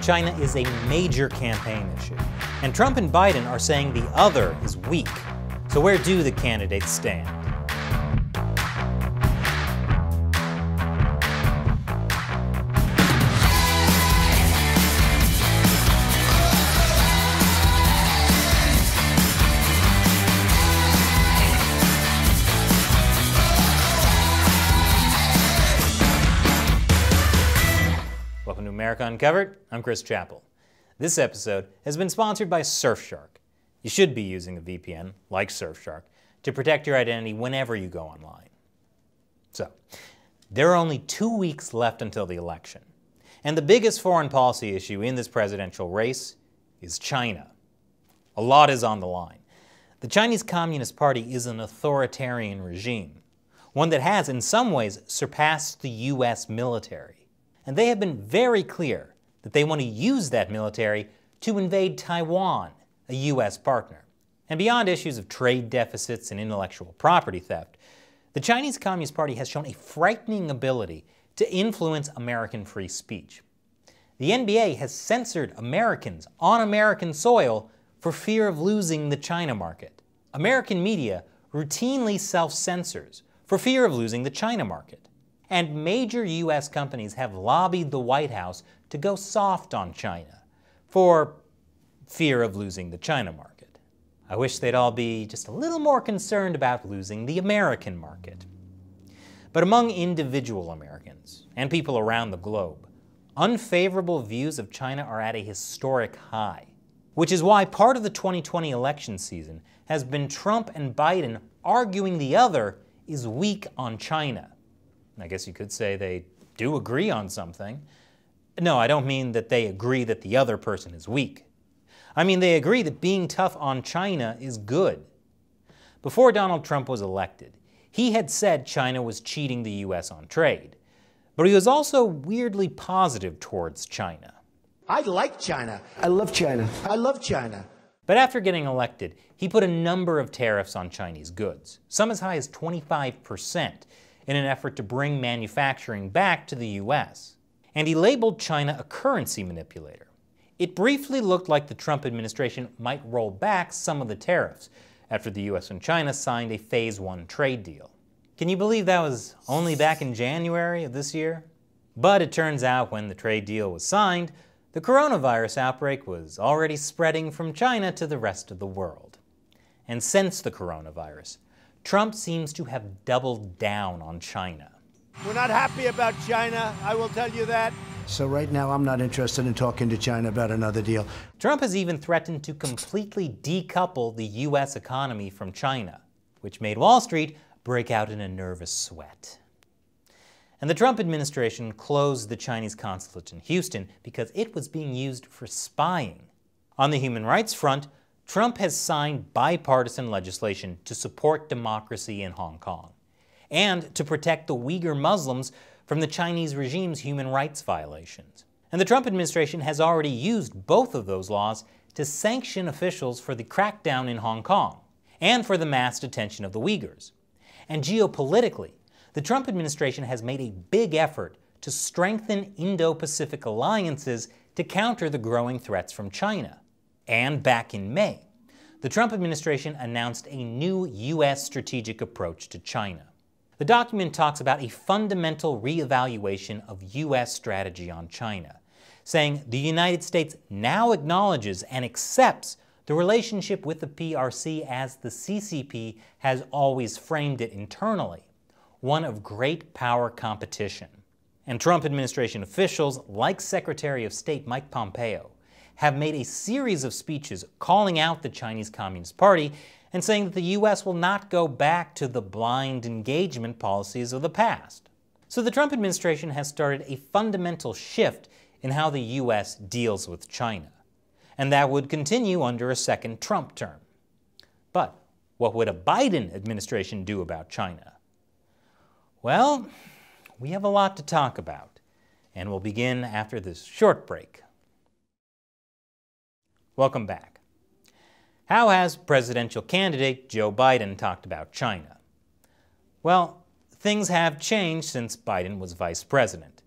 China is a major campaign issue, and Trump and Biden are saying the other is weak. So where do the candidates stand? Welcome to America Uncovered. I'm Chris Chappell. This episode has been sponsored by Surfshark. You should be using a VPN, like Surfshark, to protect your identity whenever you go online. So, there are only 2 weeks left until the election. And the biggest foreign policy issue in this presidential race is China. A lot is on the line. The Chinese Communist Party is an authoritarian regime, one that has, in some ways, surpassed the US military. And they have been very clear that they want to use that military to invade Taiwan, a US partner. And beyond issues of trade deficits and intellectual property theft, the Chinese Communist Party has shown a frightening ability to influence American free speech. The NBA has censored Americans on American soil for fear of losing the China market. American media routinely self-censors for fear of losing the China market. And major US companies have lobbied the White House to go soft on China for fear of losing the China market. I wish they'd all be just a little more concerned about losing the American market. But among individual Americans and people around the globe, unfavorable views of China are at a historic high, which is why part of the 2020 election season has been Trump and Biden arguing the other is weak on China. I guess you could say they do agree on something. No, I don't mean that they agree that the other person is weak. I mean they agree that being tough on China is good. Before Donald Trump was elected, he had said China was cheating the US on trade. But he was also weirdly positive towards China. I like China. I love China. I love China. But after getting elected, he put a number of tariffs on Chinese goods, some as high as 25%. In an effort to bring manufacturing back to the US. And he labeled China a currency manipulator. It briefly looked like the Trump administration might roll back some of the tariffs after the US and China signed a Phase 1 trade deal. Can you believe that was only back in January of this year? But it turns out when the trade deal was signed, the coronavirus outbreak was already spreading from China to the rest of the world. And since the coronavirus, Trump seems to have doubled down on China. We're not happy about China, I will tell you that. So right now I'm not interested in talking to China about another deal. Trump has even threatened to completely decouple the US economy from China, which made Wall Street break out in a nervous sweat. And the Trump administration closed the Chinese consulate in Houston because it was being used for spying. On the human rights front, Trump has signed bipartisan legislation to support democracy in Hong Kong and to protect the Uyghur Muslims from the Chinese regime's human rights violations. And the Trump administration has already used both of those laws to sanction officials for the crackdown in Hong Kong and for the mass detention of the Uyghurs. And geopolitically, the Trump administration has made a big effort to strengthen Indo-Pacific alliances to counter the growing threats from China. And back in May, the Trump administration announced a new U.S. strategic approach to China. The document talks about a fundamental reevaluation of U.S. strategy on China, saying the United States now acknowledges and accepts the relationship with the PRC as the CCP has always framed it internally, one of great power competition. And Trump administration officials, like Secretary of State Mike Pompeo, have made a series of speeches calling out the Chinese Communist Party and saying that the U.S. will not go back to the blind engagement policies of the past. So the Trump administration has started a fundamental shift in how the U.S. deals with China. And that would continue under a second Trump term. But what would a Biden administration do about China? Well, we have a lot to talk about, and we'll begin after this short break. Welcome back. How has presidential candidate Joe Biden talked about China? Well, things have changed since Biden was vice president.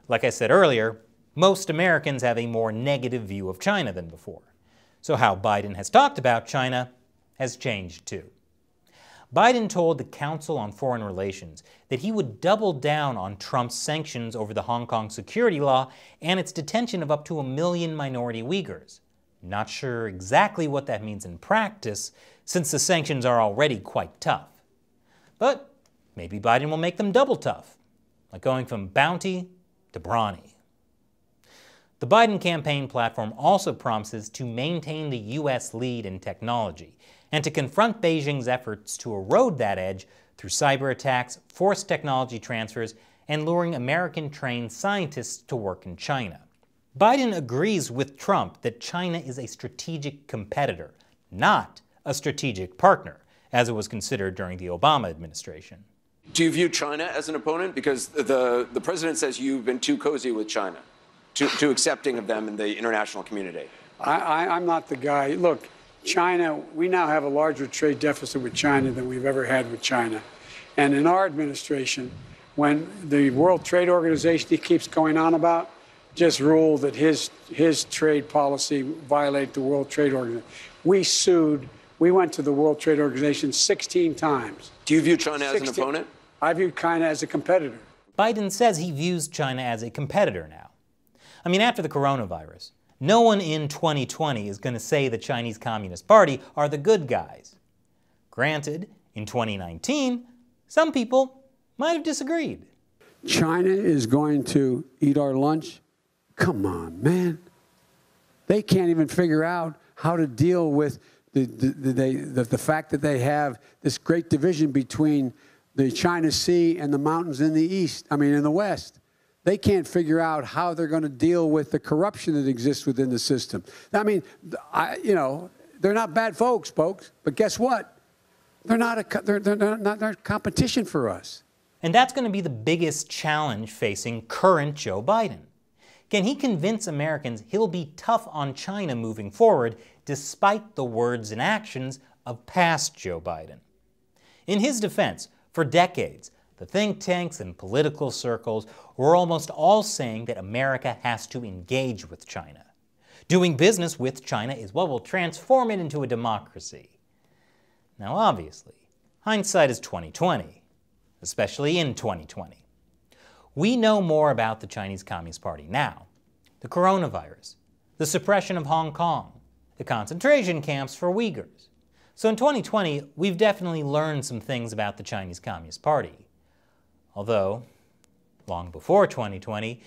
Like I said earlier, Most Americans have a more negative view of China than before, so how Biden has talked about China has changed too. Biden told the Council on Foreign Relations that he would double down on Trump's sanctions over the Hong Kong security law and its detention of up to 1 million minority Uyghurs. Not sure exactly what that means in practice, since the sanctions are already quite tough. But maybe Biden will make them double tough, like going from bounty to brawny. The Biden campaign platform also promises to maintain the U.S. lead in technology and to confront Beijing's efforts to erode that edge through cyber attacks, forced technology transfers, and luring American-trained scientists to work in China. Biden agrees with Trump that China is a strategic competitor, not a strategic partner, as it was considered during the Obama administration. Do you view China as an opponent? Because the president says you've been too cozy with China, too accepting of them in the international community. I'm not the guy. Look, China, we now have a larger trade deficit with China than we've ever had with China. And in our administration, when the World Trade Organization he keeps going on about just ruled that his trade policy violated the World Trade Organization. We went to the World Trade Organization 16 times. Do you view China as an opponent? I view China as a competitor. Biden says he views China as a competitor now. I mean, after the coronavirus, no one in 2020 is going to say the Chinese Communist Party are the good guys. Granted, in 2019, some people might have disagreed. China is going to eat our lunch? Come on, man. They can't even figure out how to deal with the fact that they have this great division between the China Sea and the mountains in the West. They can't figure out how they're going to deal with the corruption that exists within the system. I mean, they're not bad folks, but guess what? They're not competition for us. And that's going to be the biggest challenge facing current Joe Biden. Can he convince Americans he'll be tough on China moving forward, despite the words and actions of past Joe Biden? In his defense, for decades, the think tanks and political circles were almost all saying that America has to engage with China. Doing business with China is what will transform it into a democracy. Now obviously, hindsight is 20/20, especially in 2020. We know more about the Chinese Communist Party now. The coronavirus, the suppression of Hong Kong, the concentration camps for Uyghurs. So in 2020, we've definitely learned some things about the Chinese Communist Party. Although, long before 2020,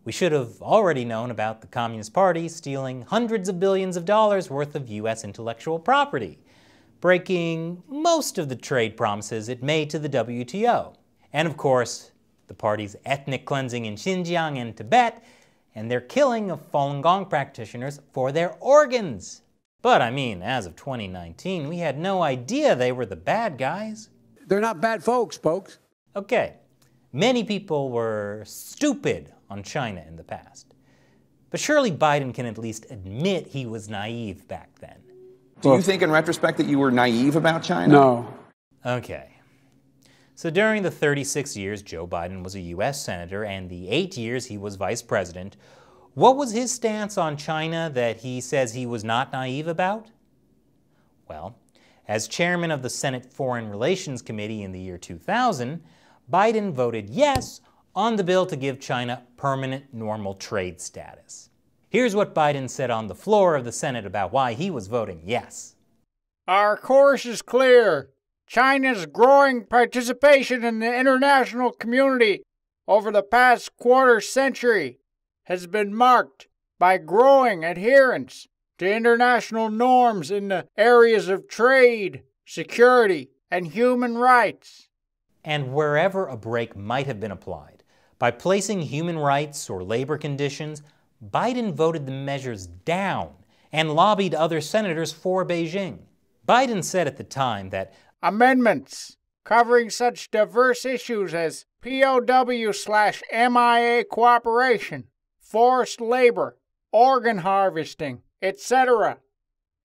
we should have already known about the Communist Party stealing hundreds of billions of dollars worth of U.S. intellectual property, breaking most of the trade promises it made to the WTO, and of course, the party's ethnic cleansing in Xinjiang and Tibet, and their killing of Falun Gong practitioners for their organs. But I mean, as of 2019, we had no idea they were the bad guys. They're not bad folks. Okay, many people were stupid on China in the past. But surely Biden can at least admit he was naive back then. Do you think in retrospect that you were naive about China? No. Okay. So during the 36 years Joe Biden was a U.S. Senator and the 8 years he was Vice President, what was his stance on China that he says he was not naive about? Well, as chairman of the Senate Foreign Relations Committee in the year 2000, Biden voted yes on the bill to give China permanent normal trade status. Here's what Biden said on the floor of the Senate about why he was voting yes. Our course is clear. China's growing participation in the international community over the past quarter century has been marked by growing adherence to international norms in the areas of trade, security, and human rights. And wherever a break might have been applied, by placing human rights or labor conditions, Biden voted the measures down and lobbied other senators for Beijing. Biden said at the time that amendments covering such diverse issues as POW/MIA cooperation, forced labor, organ harvesting, etc.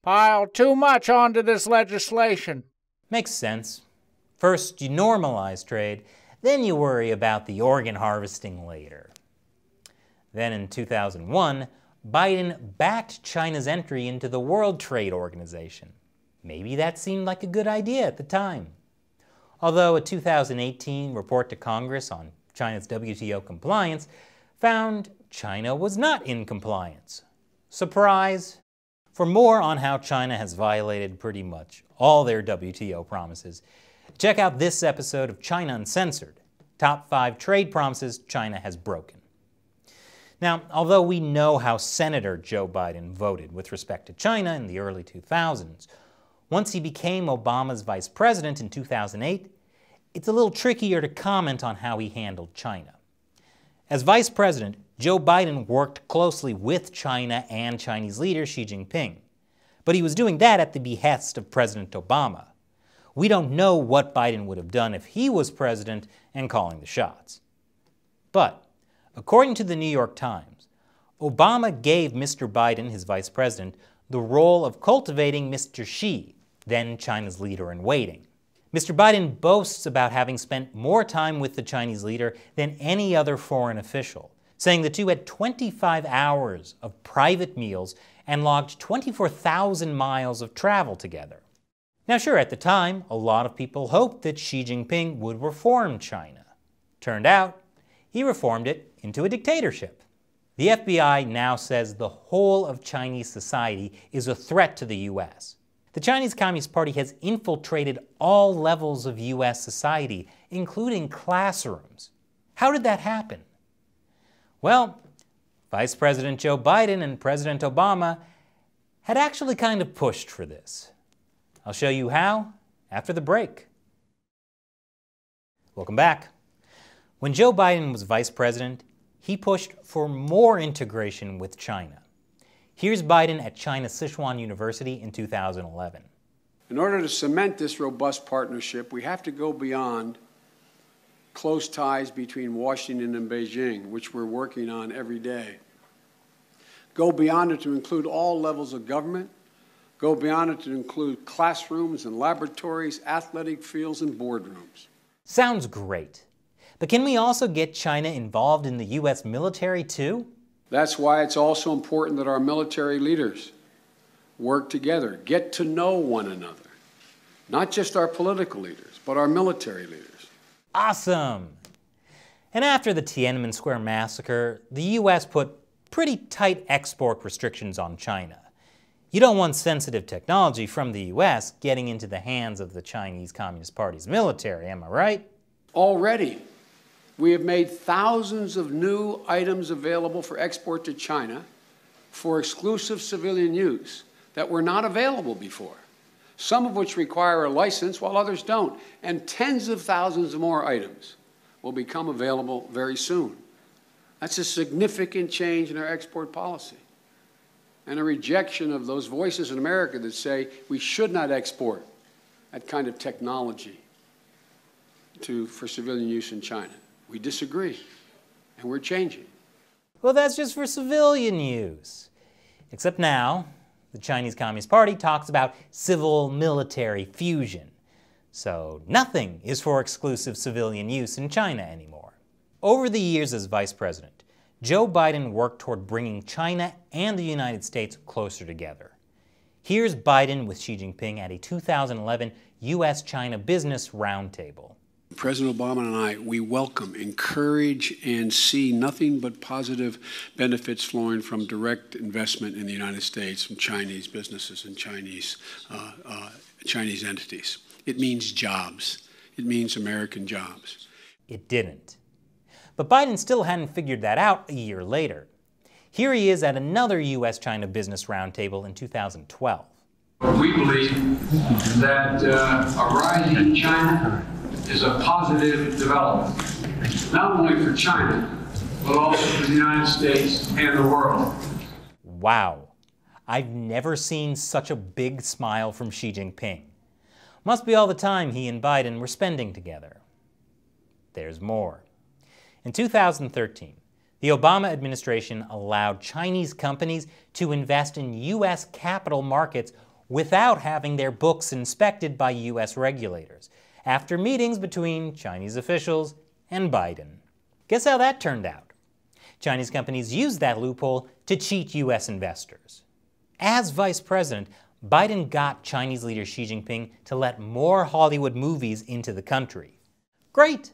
pile too much onto this legislation. Makes sense. First you normalize trade, then you worry about the organ harvesting later. Then in 2001, Biden backed China's entry into the World Trade Organization. Maybe that seemed like a good idea at the time. Although a 2018 report to Congress on China's WTO compliance found China was not in compliance. Surprise! For more on how China has violated pretty much all their WTO promises, check out this episode of China Uncensored, Top 5 Trade Promises China Has Broken. Now, although we know how Senator Joe Biden voted with respect to China in the early 2000s, once he became Obama's vice president in 2008, it's a little trickier to comment on how he handled China. As vice president, Joe Biden worked closely with China and Chinese leader Xi Jinping, but he was doing that at the behest of President Obama. We don't know what Biden would have done if he was president and calling the shots. But according to the New York Times, Obama gave Mr. Biden, his vice president, the role of cultivating Mr. Xi, then China's leader-in-waiting. Mr. Biden boasts about having spent more time with the Chinese leader than any other foreign official, saying the two had 25 hours of private meals and logged 24,000 miles of travel together. Now sure, at the time, a lot of people hoped that Xi Jinping would reform China. Turned out, he reformed it into a dictatorship. The FBI now says the whole of Chinese society is a threat to the U.S. The Chinese Communist Party has infiltrated all levels of U.S. society, including classrooms. How did that happen? Well, Vice President Joe Biden and President Obama had actually kind of pushed for this. I'll show you how after the break. Welcome back. When Joe Biden was vice president, he pushed for more integration with China. Here's Biden at China's Sichuan University in 2011. In order to cement this robust partnership, we have to go beyond close ties between Washington and Beijing, which we're working on every day. Go beyond it to include all levels of government. Go beyond it to include classrooms and laboratories, athletic fields, and boardrooms. Sounds great. But can we also get China involved in the U.S. military too? That's why it's also important that our military leaders work together, get to know one another. Not just our political leaders, but our military leaders. Awesome! And after the Tiananmen Square massacre, the U.S. put pretty tight export restrictions on China. You don't want sensitive technology from the U.S. getting into the hands of the Chinese Communist Party's military, am I right? Already, we have made thousands of new items available for export to China for exclusive civilian use that were not available before, some of which require a license while others don't, and tens of thousands of more items will become available very soon. That's a significant change in our export policy and a rejection of those voices in America that say we should not export that kind of technology for civilian use in China. We disagree, and we're changing. Well, that's just for civilian use. Except now, the Chinese Communist Party talks about civil-military fusion. So nothing is for exclusive civilian use in China anymore. Over the years as vice president, Joe Biden worked toward bringing China and the United States closer together. Here's Biden with Xi Jinping at a 2011 U.S.-China Business Roundtable. President Obama and I, we welcome, encourage, and see nothing but positive benefits flowing from direct investment in the United States from Chinese businesses and Chinese entities. It means jobs. It means American jobs. It didn't. But Biden still hadn't figured that out a year later. Here he is at another U.S.-China Business Roundtable in 2012. We believe that a rise in China is a positive development, not only for China, but also for the United States and the world. Wow. I've never seen such a big smile from Xi Jinping. Must be all the time he and Biden were spending together. There's more. In 2013, the Obama administration allowed Chinese companies to invest in U.S. capital markets without having their books inspected by U.S. regulators, after meetings between Chinese officials and Biden. Guess how that turned out? Chinese companies used that loophole to cheat U.S. investors. As vice president, Biden got Chinese leader Xi Jinping to let more Hollywood movies into the country. Great!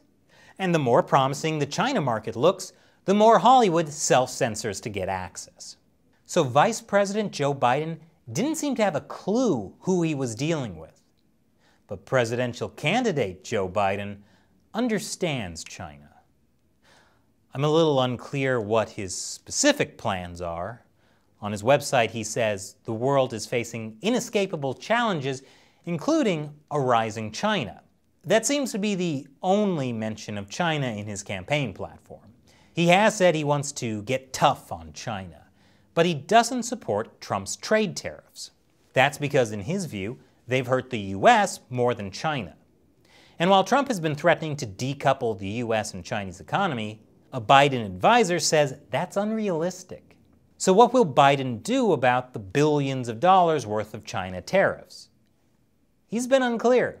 And the more promising the China market looks, the more Hollywood self-censors to get access. So Vice President Joe Biden didn't seem to have a clue who he was dealing with. But presidential candidate Joe Biden understands China. I'm a little unclear what his specific plans are. On his website he says the world is facing inescapable challenges, including a rising China. That seems to be the only mention of China in his campaign platform. He has said he wants to get tough on China, but he doesn't support Trump's trade tariffs. That's because, in his view, they've hurt the U.S. more than China. And while Trump has been threatening to decouple the U.S. and Chinese economy, a Biden advisor says that's unrealistic. So what will Biden do about the billions of dollars worth of China tariffs? He's been unclear.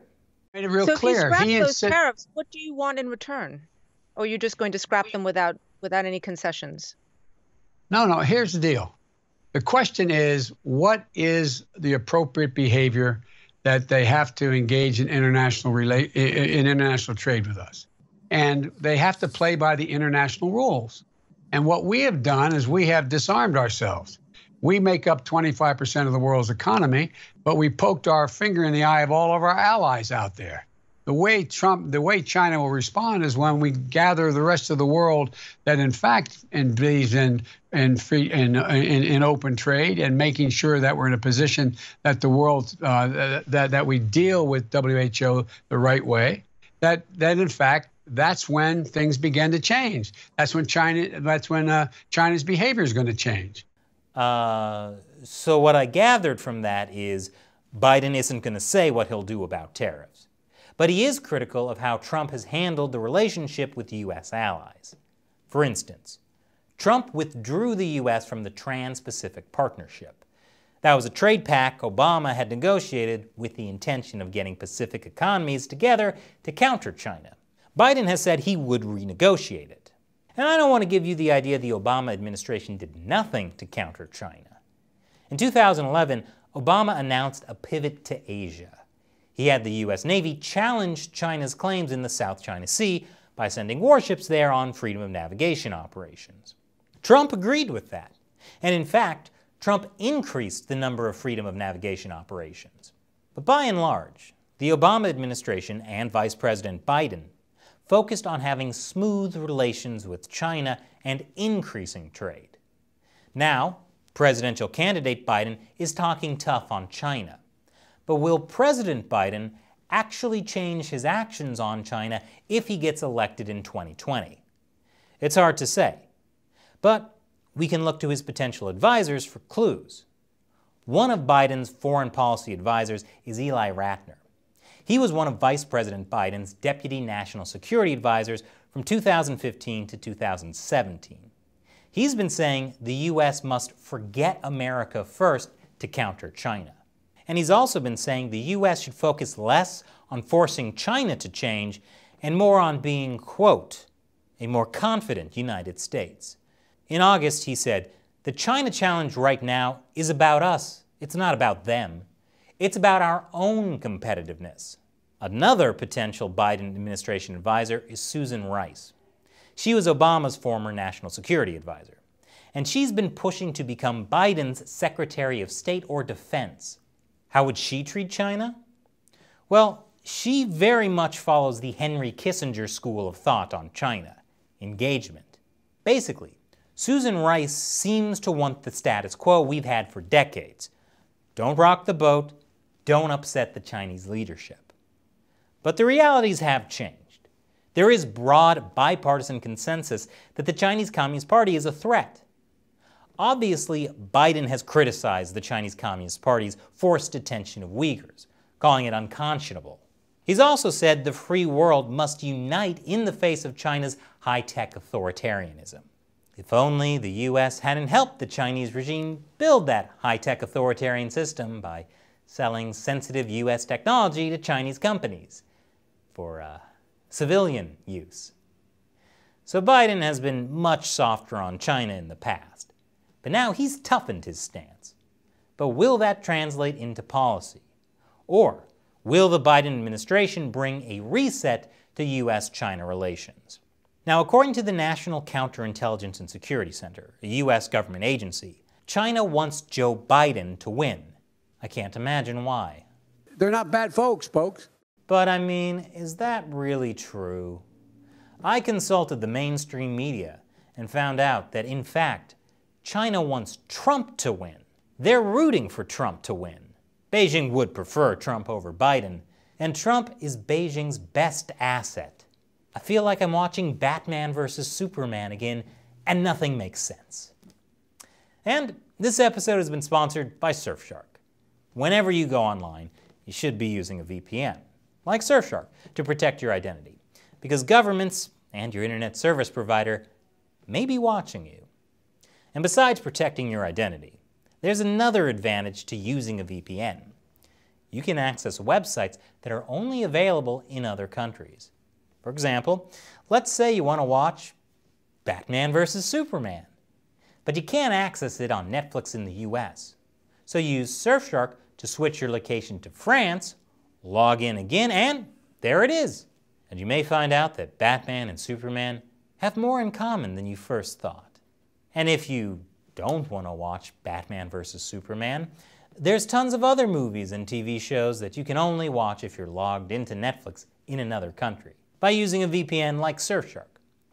Made it real so clear. if you scrap those tariffs, what do you want in return? Or are you just going to scrap them without any concessions? No, here's the deal. The question is, what is the appropriate behavior that they have to engage in international trade with us? And they have to play by the international rules. And what we have done is we have disarmed ourselves. We make up 25% of the world's economy, but we poked our finger in the eye of all of our allies out there. The way China will respond is when we gather the rest of the world that in fact believes in open trade and making sure that we're in a position that the world that we deal with WHO the right way. That in fact that's when things begin to change. That's when China's behavior is going to change. So what I gathered from that is Biden isn't going to say what he'll do about tariffs. But he is critical of how Trump has handled the relationship with U.S. allies. For instance, Trump withdrew the U.S. from the Trans-Pacific Partnership. That was a trade pact Obama had negotiated with the intention of getting Pacific economies together to counter China. Biden has said he would renegotiate it. And I don't want to give you the idea the Obama administration did nothing to counter China. In 2011, Obama announced a pivot to Asia. He had the U.S. Navy challenge China's claims in the South China Sea by sending warships there on freedom of navigation operations. Trump agreed with that. And in fact, Trump increased the number of freedom of navigation operations. But by and large, the Obama administration and Vice President Biden focused on having smooth relations with China and increasing trade. Now, presidential candidate Biden is talking tough on China. But will President Biden actually change his actions on China if he gets elected in 2020? It's hard to say. But we can look to his potential advisors for clues. One of Biden's foreign policy advisors is Eli Ratner. He was one of Vice President Biden's deputy national security advisors from 2015 to 2017. He's been saying the U.S. must forget America first to counter China. And he's also been saying the U.S. should focus less on forcing China to change and more on being, quote, a more confident United States. In August, he said, "The China challenge right now is about us. It's not about them. It's about our own competitiveness." Another potential Biden administration advisor is Susan Rice. She was Obama's former national security advisor. And she's been pushing to become Biden's Secretary of State or Defense. How would she treat China? Well, she very much follows the Henry Kissinger school of thought on China, engagement. Basically, Susan Rice seems to want the status quo we've had for decades. Don't rock the boat, don't upset the Chinese leadership. But the realities have changed. There is broad bipartisan consensus that the Chinese Communist Party is a threat. Obviously, Biden has criticized the Chinese Communist Party's forced detention of Uyghurs, calling it unconscionable. He's also said the free world must unite in the face of China's high-tech authoritarianism. If only the U.S. hadn't helped the Chinese regime build that high-tech authoritarian system by selling sensitive U.S. technology to Chinese companies for civilian use. So Biden has been much softer on China in the past, but now he's toughened his stance. But will that translate into policy? Or will the Biden administration bring a reset to U.S.-China relations? Now, according to the National Counterintelligence and Security Center, a U.S. government agency, China wants Joe Biden to win. I can't imagine why. They're not bad folks. But I mean, is that really true? I consulted the mainstream media and found out that, in fact, China wants Trump to win. They're rooting for Trump to win. Beijing would prefer Trump over Biden, and Trump is Beijing's best asset. I feel like I'm watching Batman versus Superman again, and nothing makes sense. And this episode has been sponsored by Surfshark. Whenever you go online, you should be using a VPN, like Surfshark, to protect your identity, because governments and your internet service provider may be watching you. And besides protecting your identity, there's another advantage to using a VPN. You can access websites that are only available in other countries. For example, let's say you want to watch Batman vs. Superman, but you can't access it on Netflix in the US. So you use Surfshark to switch your location to France, log in again, and there it is. And you may find out that Batman and Superman have more in common than you first thought. And if you don't want to watch Batman vs. Superman, there's tons of other movies and TV shows that you can only watch if you're logged into Netflix in another country by using a VPN like Surfshark.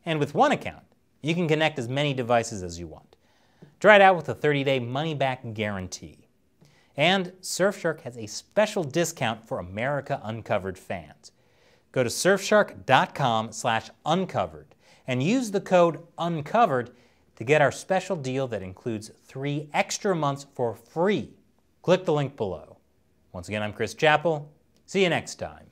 And with one account, you can connect as many devices as you want. Try it out with a 30-day money-back guarantee. And Surfshark has a special discount for America Uncovered fans. Go to surfshark.com/uncovered and use the code UNCOVERED to get our special deal that includes 3 extra months for free. Click the link below. Once again, I'm Chris Chappell. See you next time.